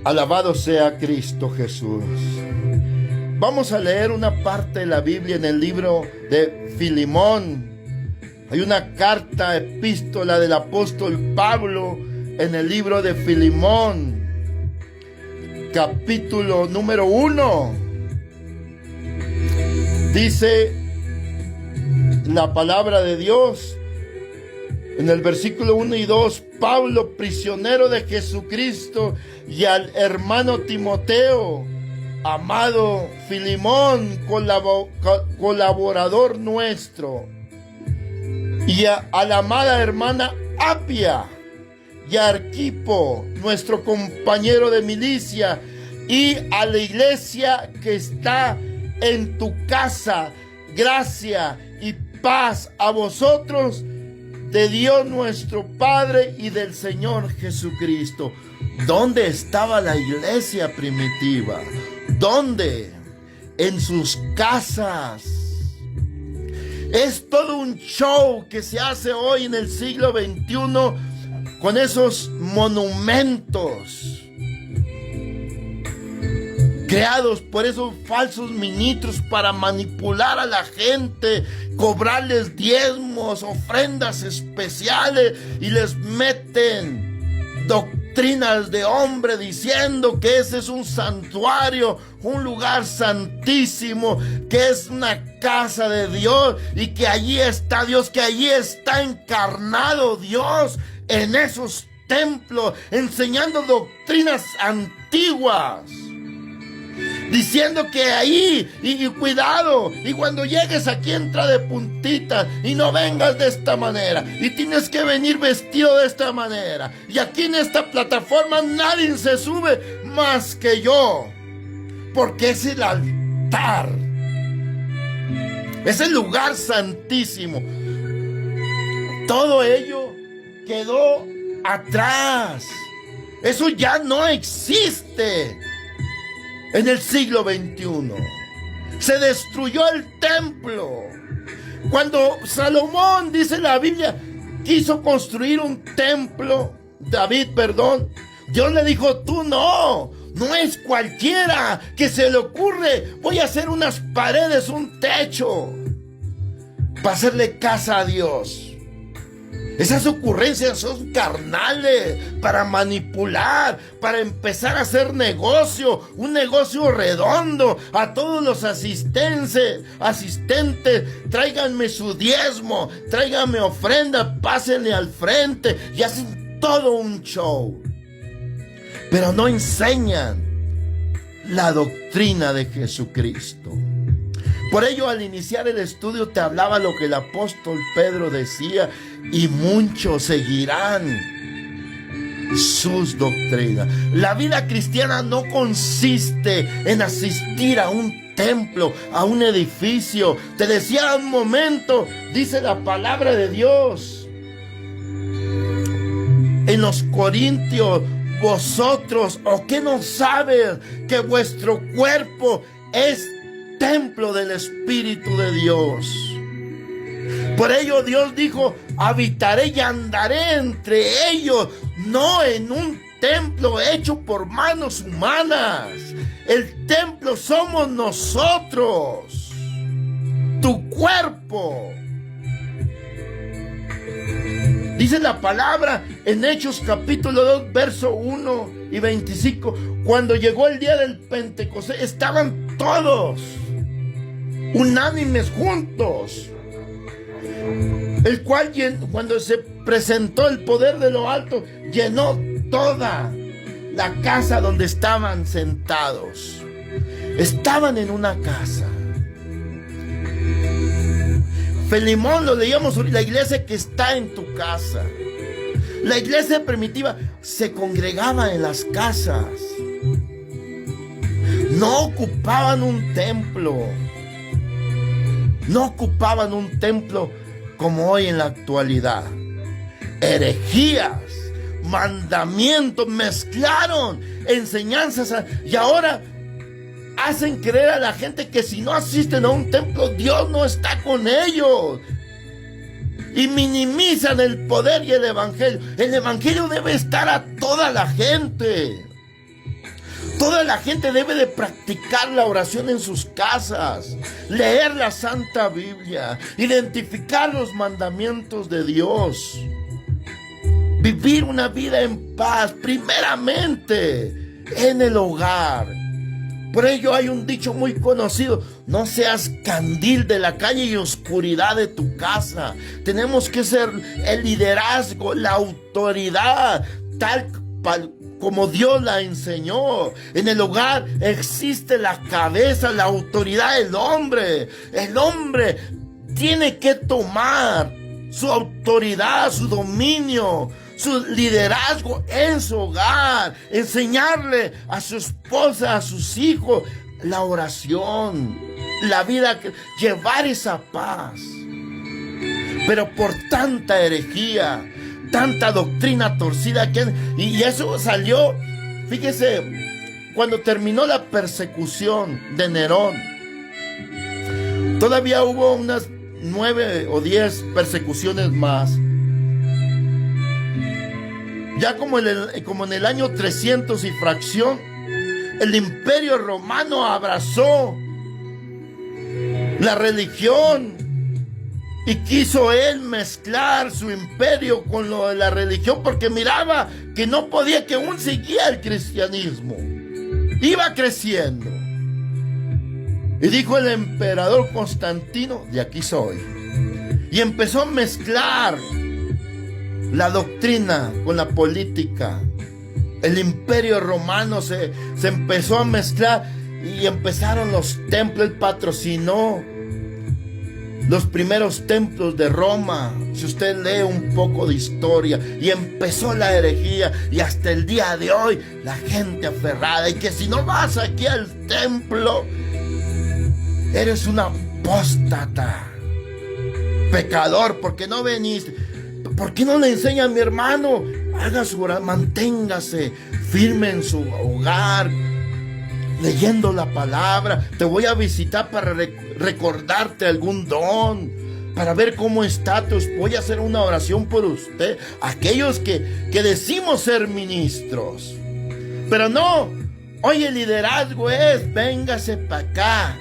Alabado sea Cristo Jesús. Vamos a leer una parte de la Biblia en el libro de Filemón. Hay una carta, epístola del apóstol Pablo en el libro de Filemón, capítulo número 1. Dice la palabra de Dios en el versículo 1 y 2: Pablo, prisionero de Jesucristo, y al hermano Timoteo, amado Filemón, colaborador nuestro, y a la amada hermana Apia, y a Arquipo, nuestro compañero de milicia, y a la iglesia que está en tu casa, gracia y paz a vosotros, de Dios nuestro Padre y del Señor Jesucristo. ¿Dónde estaba la iglesia primitiva? ¿Dónde? En sus casas. Es todo un show que se hace hoy en el siglo XXI con esos monumentos creados por esos falsos ministros para manipular a la gente, cobrarles diezmos, ofrendas especiales, y les meten doctrinas de hombre diciendo que ese es un santuario, un lugar santísimo, que es una casa de Dios y que allí está Dios, que allí está encarnado Dios en esos templos, enseñando doctrinas antiguas, diciendo que ahí, y cuidado, y cuando llegues aquí entra de puntita, y no vengas de esta manera, y tienes que venir vestido de esta manera, y aquí en esta plataforma nadie se sube más que yo, porque es el altar, es el lugar santísimo. Todo ello quedó atrás. Eso ya no existe. En el siglo XXI se destruyó el templo. Cuando Salomón, dice la Biblia, quiso construir un templo, Dios le dijo: tú no es cualquiera que se le ocurre, voy a hacer unas paredes, un techo, para hacerle casa a Dios. Esas ocurrencias son carnales, para manipular, para empezar a hacer negocio, un negocio redondo. A todos los asistentes, tráiganme su diezmo, tráiganme ofrenda, pásenle al frente, y hacen todo un show. Pero no enseñan la doctrina de Jesucristo. Por ello, al iniciar el estudio te hablaba lo que el apóstol Pedro decía: y muchos seguirán sus doctrinas. La vida cristiana no consiste en asistir a un templo, a un edificio. Te decía un momento, dice la palabra de Dios en los Corintios: vosotros, ¿o qué no saben que vuestro cuerpo es templo del Espíritu de Dios? Por ello Dios dijo: habitaré y andaré entre ellos, no en un templo hecho por manos humanas. El templo somos nosotros, tu cuerpo. Dice la palabra en Hechos capítulo 2, verso 1 y 25. Cuando llegó el día del Pentecostés, estaban todos unánimes juntos, el cual, cuando se presentó el poder de lo alto, llenó toda la casa donde estaban sentados. Estaban en una casa. Filemón, lo leíamos hoy, la iglesia que está en tu casa. La iglesia primitiva se congregaba en las casas. No ocupaban un templo. No ocupaban un templo como hoy en la actualidad. Herejías, mandamientos, mezclaron enseñanzas y ahora hacen creer a la gente que si no asisten a un templo, Dios no está con ellos. Y minimizan el poder y el evangelio. El evangelio debe estar a toda la gente. Toda la gente debe de practicar la oración en sus casas, leer la Santa Biblia, identificar los mandamientos de Dios, vivir una vida en paz, primeramente en el hogar. Por ello hay un dicho muy conocido: no seas candil de la calle y oscuridad de tu casa. Tenemos que ser el liderazgo, la autoridad, tal como Dios la enseñó. En el hogar existe la cabeza, la autoridad del hombre. El hombre tiene que tomar su autoridad, su dominio, su liderazgo en su hogar, enseñarle a su esposa, a sus hijos, la oración, la vida, llevar esa paz. Pero por tanta herejía, tanta doctrina torcida y eso salió, fíjese, cuando terminó la persecución de Nerón, todavía hubo unas 9 o 10 persecuciones más. Ya como en el año 300 y fracción, el Imperio Romano abrazó la religión y quiso él mezclar su imperio con lo de la religión, porque miraba que no podía, que aún seguía el cristianismo, iba creciendo. Y dijo el emperador Constantino: de aquí soy. Y empezó a mezclar la doctrina con la política. El Imperio Romano se empezó a mezclar y empezaron los templos. Él patrocinó los primeros templos de Roma. Si usted lee un poco de historia, y empezó la herejía, y hasta el día de hoy la gente aferrada, y que si no vas aquí al templo eres un apóstata, pecador, porque no veniste. ¿Por qué no le enseña a mi hermano? Haga su oración, manténgase firme en su hogar, leyendo la palabra. Te voy a visitar para recordarte algún don, para ver cómo está. Voy a hacer una oración por usted. Aquellos que decimos ser ministros. Pero no, hoy el liderazgo es: véngase para acá.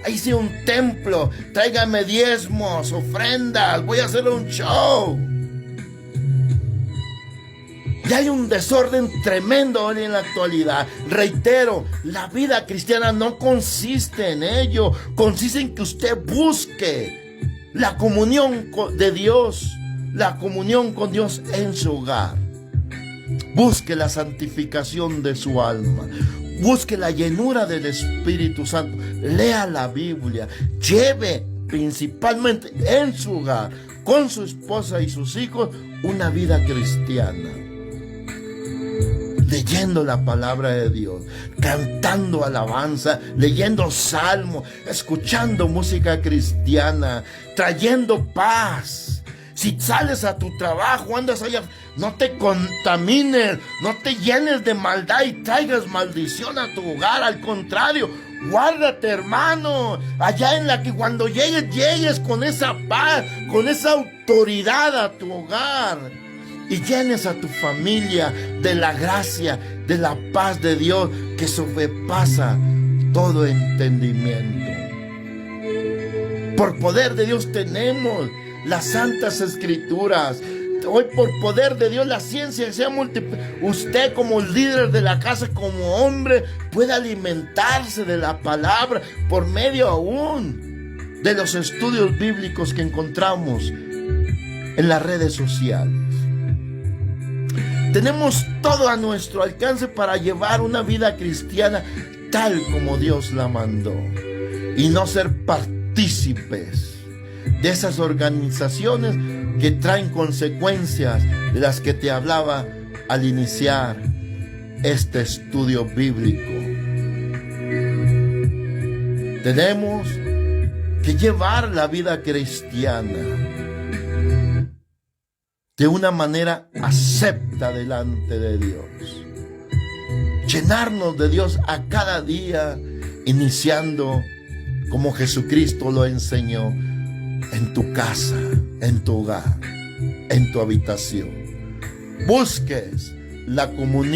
Ahí hice un templo, tráigame diezmos, ofrendas, voy a hacer un show. Y hay un desorden tremendo hoy en la actualidad. Reitero, la vida cristiana no consiste en ello. Consiste en que usted busque la comunión de Dios, la comunión con Dios en su hogar. Busque la santificación de su alma. Busque la llenura del Espíritu Santo. Lea la Biblia. Lleve principalmente en su hogar, con su esposa y sus hijos, una vida cristiana. Leyendo la palabra de Dios, cantando alabanza, leyendo salmos, escuchando música cristiana, trayendo paz. Si sales a tu trabajo, andas allá, no te contamines, no te llenes de maldad y traigas maldición a tu hogar. Al contrario, guárdate, hermano, allá en la que cuando llegues con esa paz, con esa autoridad a tu hogar, y llenes a tu familia de la gracia, de la paz de Dios que sobrepasa todo entendimiento. Por poder de Dios tenemos las santas escrituras. Hoy, por poder de Dios, la ciencia se ha multiplicado. Usted, como líder de la casa, como hombre, puede alimentarse de la palabra por medio aún de los estudios bíblicos que encontramos en las redes sociales. Tenemos todo a nuestro alcance para llevar una vida cristiana tal como Dios la mandó, y no ser partícipes de esas organizaciones que traen consecuencias de las que te hablaba al iniciar este estudio bíblico. Tenemos que llevar la vida cristiana de una manera acepta delante de Dios. Llenarnos de Dios a cada día, iniciando como Jesucristo lo enseñó, en tu casa, en tu hogar, en tu habitación. Busques la comunión